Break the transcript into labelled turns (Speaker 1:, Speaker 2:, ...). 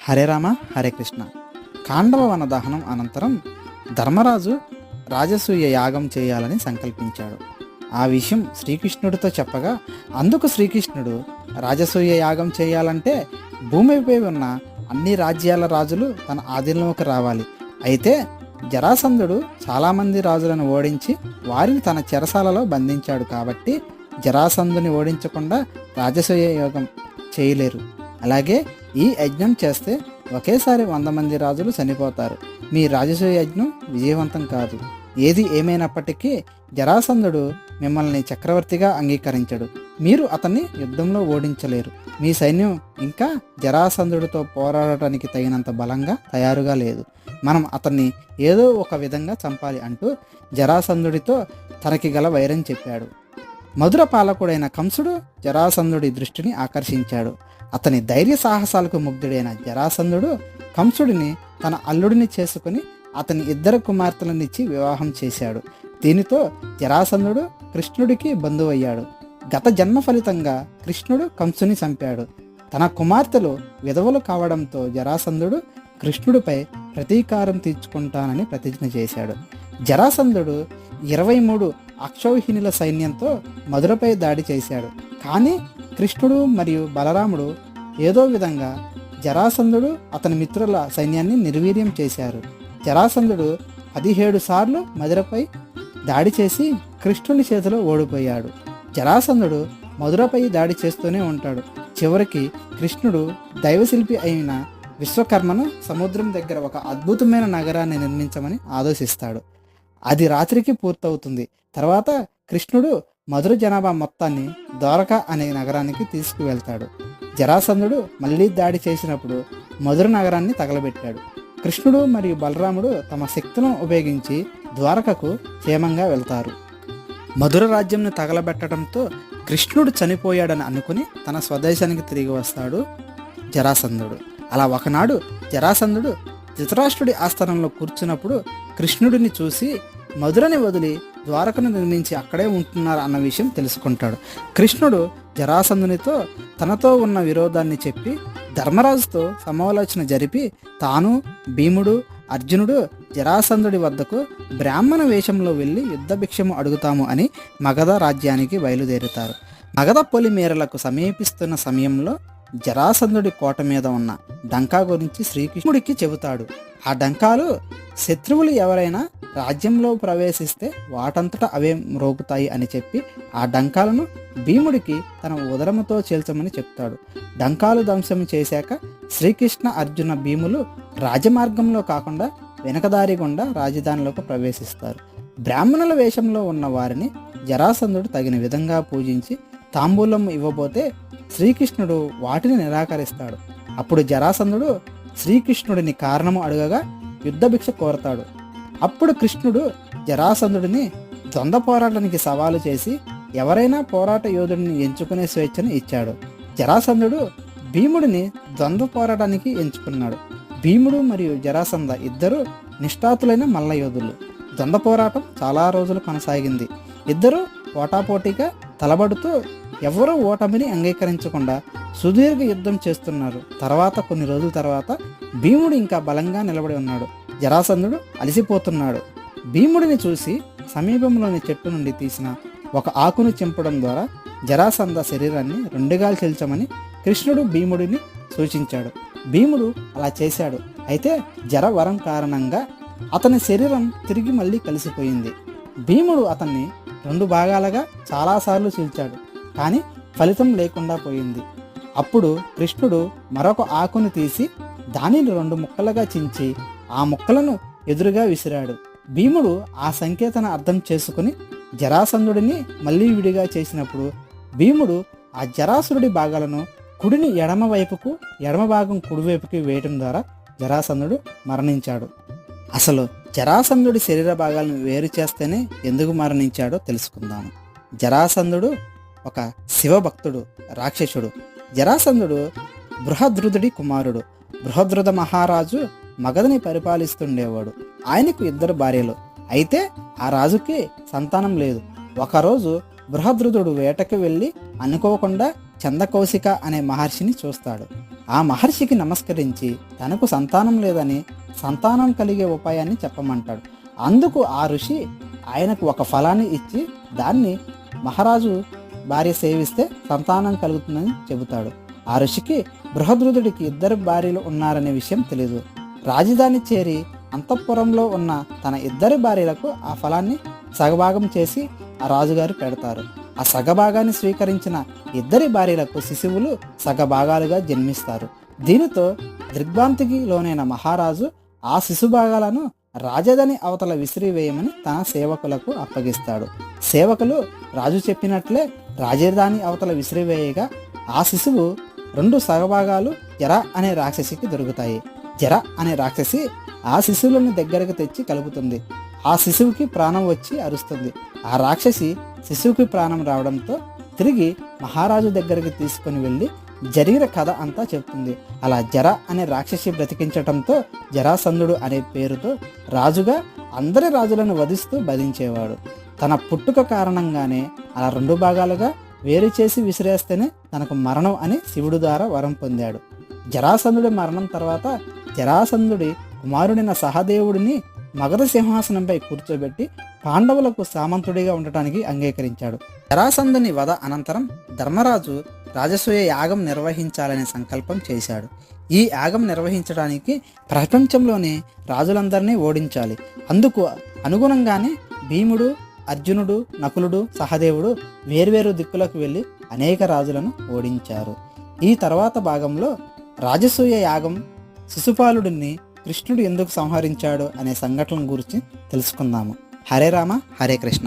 Speaker 1: హరే రామ హరే కృష్ణ. కాండవ వన దహనం అనంతరం ధర్మరాజు రాజసూయ యాగం చేయాలని సంకల్పించాడు. ఆ విషయం శ్రీకృష్ణుడితో చెప్పగా అందుకు శ్రీకృష్ణుడు, రాజసూయ యాగం చేయాలంటే భూమిపై ఉన్న అన్ని రాజ్యాల రాజులు తన ఆధీనంలోకి రావాలి. అయితే జరాసంధుడు చాలామంది రాజులను ఓడించి వారిని తన చెరసాలలో బంధించాడు కాబట్టి జరాసంధుని ఓడించకుండా రాజసూయ యాగం చేయలేరు. అలాగే ఈ యజ్ఞం చేస్తే ఒకేసారి 100 మంది రాజులు చనిపోతారు. మీ రాజసూయ యజ్ఞం విజయవంతం కాదు. ఏది ఏమైనప్పటికీ జరాసంధుడు మిమ్మల్ని చక్రవర్తిగా అంగీకరించడు. మీరు అతన్ని యుద్ధంలో ఓడించలేరు. మీ సైన్యం ఇంకా జరాసంధుడితో పోరాడటానికి తగినంత బలంగా తయారుగా లేదు. మనం అతన్ని ఏదో ఒక విధంగా చంపాలి అంటూ జరాసంధుడితో తనకి గల వైరం చెప్పాడు. మధుర పాలకుడైన కంసుడు జరాసంధుడి దృష్టిని ఆకర్షించాడు. అతని ధైర్య సాహసాలకు ముగ్ధుడైన జరాసంధుడు కంసుడిని తన అల్లుడిని చేసుకుని అతని 2 కుమార్తెలనిచ్చి వివాహం చేశాడు. దీనితో జరాసంధుడు కృష్ణుడికి బంధువయ్యాడు. గత జన్మ ఫలితంగా కృష్ణుడు కంసుని చంపాడు. తన కుమార్తెలు విధవలు కావడంతో జరాసంధుడు కృష్ణుడిపై ప్రతీకారం తీర్చుకుంటానని ప్రతిజ్ఞ చేశాడు. జరాసంధుడు 23 అక్షౌహిణుల సైన్యంతో మధురపై దాడి చేశాడు. కానీ కృష్ణుడు మరియు బలరాముడు ఏదో విధంగా జరాసంధుడు అతని మిత్రుల సైన్యాన్ని నిర్వీర్యం చేశారు. జరాసంధుడు 17 సార్లు మధురపై దాడి చేసి కృష్ణుని చేతిలో ఓడిపోయాడు. జరాసంధుడు మధురపై దాడి చేస్తూనే ఉంటాడు. చివరికి కృష్ణుడు దైవశిల్పి అయిన విశ్వకర్మను సముద్రం దగ్గర ఒక అద్భుతమైన నగరాన్ని నిర్మించమని ఆదేశిస్తాడు. అది రాత్రికి పూర్తవుతుంది. తర్వాత కృష్ణుడు మధుర జనాభా మొత్తాన్ని ద్వారకా అనే నగరానికి తీసుకువెళ్తాడు. జరాసంధుడు మళ్ళీ దాడి చేసినప్పుడు మధుర నగరాన్ని తగలబెట్టాడు. కృష్ణుడు మరియు బలరాముడు తమ శక్తులను ఉపయోగించి ద్వారకకు క్షేమంగా వెళ్తారు. మధుర రాజ్యంను తగలబెట్టడంతో కృష్ణుడు చనిపోయాడని అనుకుని తన స్వదేశానికి తిరిగి వస్తాడు జరాసంధుడు. అలా ఒకనాడు జరాసంధుడు ధృతరాష్ట్రుడి ఆస్థానంలో కూర్చున్నప్పుడు కృష్ణుడిని చూసి మధురని వదిలి ద్వారకను నిర్మించి అక్కడే ఉంటున్నారు అన్న విషయం తెలుసుకుంటాడు. కృష్ణుడు జరాసంధునితో తనతో ఉన్న విరోధాన్ని చెప్పి ధర్మరాజుతో సమాలోచన జరిపి తాను, భీముడు, అర్జునుడు జరాసంధుడి వద్దకు బ్రాహ్మణ వేషంలో వెళ్ళి యుద్ధభిక్షము అడుగుతాము అని మగధ రాజ్యానికి బయలుదేరుతారు. మగధ పొలిమేరలకు సమీపిస్తున్న సమయంలో జరాసంధుడి కోట మీద ఉన్న డంకా గురించి శ్రీకృష్ణుడికి చెబుతాడు. ఆ డంకాలు శత్రువులు ఎవరైనా రాజ్యంలో ప్రవేశిస్తే వాటంతటా అవే మ్రోగుతాయి అని చెప్పి ఆ డంకాలను భీముడికి తన ఉదరముతో చేల్చమని చెప్తాడు. డంకాలు ధ్వంసం చేశాక శ్రీకృష్ణ, అర్జున, భీములు రాజమార్గంలో కాకుండా వెనకదారి గుండా రాజధానిలోకి ప్రవేశిస్తారు. బ్రాహ్మణుల వేషంలో ఉన్న వారిని జరాసంధుడు తగిన విధంగా పూజించి తాంబూలం ఇవ్వబోతే శ్రీకృష్ణుడు వాటిని నిరాకరిస్తాడు. అప్పుడు జరాసంధుడు శ్రీకృష్ణుడిని కారణము అడగగా యుద్ధభిక్ష కోరతాడు. అప్పుడు కృష్ణుడు జరాసంధుడిని ద్వంద్వ పోరాటానికి సవాలు చేసి ఎవరైనా పోరాట యోధుడిని ఎంచుకునే స్వేచ్ఛను ఇచ్చాడు. జరాసంధుడు భీముడిని ద్వంద్వ పోరాటానికి ఎంచుకున్నాడు. భీముడు మరియు జరాసంధ ఇద్దరు నిష్ఠాతులైన మల్ల యోధులు. ద్వంద్వ పోరాటం చాలా రోజులు కొనసాగింది. ఇద్దరు పోటాపోటీగా తలబడుతూ ఎవరూ ఓటమిని అంగీకరించకుండా సుదీర్ఘ యుద్ధం చేస్తున్నారు. కొన్ని రోజుల తర్వాత భీముడు ఇంకా బలంగా నిలబడి ఉన్నాడు. జరాసంధుడు అలసిపోతున్నాడు. భీముడిని చూసి సమీపంలోని చెట్టు నుండి తీసిన ఒక ఆకును చింపడం ద్వారా జరాసంధ శరీరాన్ని 2గా చీల్చమని కృష్ణుడు భీముడిని సూచించాడు. భీముడు అలా చేశాడు. అయితే జరవరం కారణంగా అతని శరీరం తిరిగి మళ్ళీ కలిసిపోయింది. భీముడు అతన్ని 2 భాగాలుగా చాలాసార్లు చీల్చాడు. కానీ ఫలితం లేకుండా పోయింది. అప్పుడు కృష్ణుడు మరొక ఆకును తీసి దానిని 2 ముక్కలుగా చించి ఆ ముక్కలను ఎదురుగా విసిరాడు. భీముడు ఆ సంకేతాన్ని అర్థం చేసుకుని జరాసంధుడిని మళ్ళీ విడిగా చేసినప్పుడు భీముడు ఆ జరాసురుడి భాగాలను కుడిని ఎడమ వైపుకు, ఎడమ భాగం కుడివైపుకి వేయటం ద్వారా జరాసంధుడు మరణించాడు. అసలు జరాసంధుడి శరీర భాగాలను వేరు చేస్తేనే ఎందుకు మరణించాడో తెలుసుకుందాము. జరాసంధుడు ఒక శివభక్తుడు, రాక్షసుడు. జరాసంధుడు బృహద్రుధుడి కుమారుడు. బృహద్రుధ మహారాజు మగధని పరిపాలిస్తుండేవాడు. ఆయనకు 2 భార్యలు. అయితే ఆ రాజుకి సంతానం లేదు. ఒకరోజు బృహద్రుధుడు వేటకు వెళ్ళి అనుకోకుండా చందకౌశిక అనే మహర్షిని చూస్తాడు. ఆ మహర్షికి నమస్కరించి తనకు సంతానం లేదని సంతానం కలిగే ఉపాయాన్ని చెప్పమంటాడు. అందుకు ఆ ఋషి ఆయనకు ఒక ఫలాన్ని ఇచ్చి దాన్ని మహారాజు భార్య సేవిస్తే సంతానం కలుగుతుందని చెబుతాడు. ఆ ఋషికి బృహద్రుదుడికి 2 భార్యలు ఉన్నారనే విషయం తెలియదు. రాజధాని చేరి అంతఃపురంలో ఉన్న తన 2 భార్యలకు ఆ ఫలాన్ని సగభాగం చేసి ఆ రాజుగారు పెడతారు. ఆ సగభాగాన్ని స్వీకరించిన 2 భార్యలకు శిశువులు సగభాగాలుగా జన్మిస్తారు. దీనితో దిగ్భ్రాంతికి లోనైన మహారాజు ఆ శిశుభాగాలను రాజధాని అవతల విసిరివేయమని తన సేవకులకు అప్పగిస్తాడు. సేవకులు రాజు చెప్పినట్లే రాజధాని అవతల విసిరివేయగా ఆ శిశువు 2 సగభాగాలు జర అనే రాక్షసికి దొరుకుతాయి. జర అనే రాక్షసి ఆ శిశువులను దగ్గరకు తెచ్చి కలుపుతుంది. ఆ శిశువుకి ప్రాణం వచ్చి అరుస్తుంది. ఆ రాక్షసి శిశువుకి ప్రాణం రావడంతో తిరిగి మహారాజు దగ్గరికి తీసుకొని వెళ్ళి జరిగిన కథ అంతా చెప్తుంది. అలా జర అనే రాక్షసి బ్రతికించటంతో జరాసంధుడు అనే పేరుతో రాజుగా అందరి రాజులను వధిస్తూ బధించేవాడు. తన పుట్టుక కారణంగానే అలా 2 భాగాలుగా వేరు చేసి విసిరేస్తేనే తనకు మరణం అని శివుడు ద్వారా వరం పొందాడు. జరాసంధుడి మరణం తర్వాత జరాసంధుడి కుమారుడైన సహదేవుడిని మగధ సింహాసనంపై కూర్చోబెట్టి పాండవులకు సామంతుడిగా ఉండటానికి అంగీకరించాడు. జరాసంధుని వధ అనంతరం ధర్మరాజు రాజసూయ యాగం నిర్వహించాలనే సంకల్పం చేశాడు. ఈ యాగం నిర్వహించడానికి ప్రపంచంలోని రాజులందరినీ ఓడించాలి. అందుకు అనుగుణంగానే భీముడు, అర్జునుడు, నకులుడు, సహదేవుడు వేర్వేరు దిక్కులకు వెళ్ళి అనేక రాజులను ఓడించారు. ఈ తర్వాత భాగంలో రాజసూయ యాగం, శిశుపాలుడిని కృష్ణుడు ఎందుకు సంహరించాడు అనే సంఘటన గురించి తెలుసుకుందాము. హరే రామ, హరే కృష్ణ.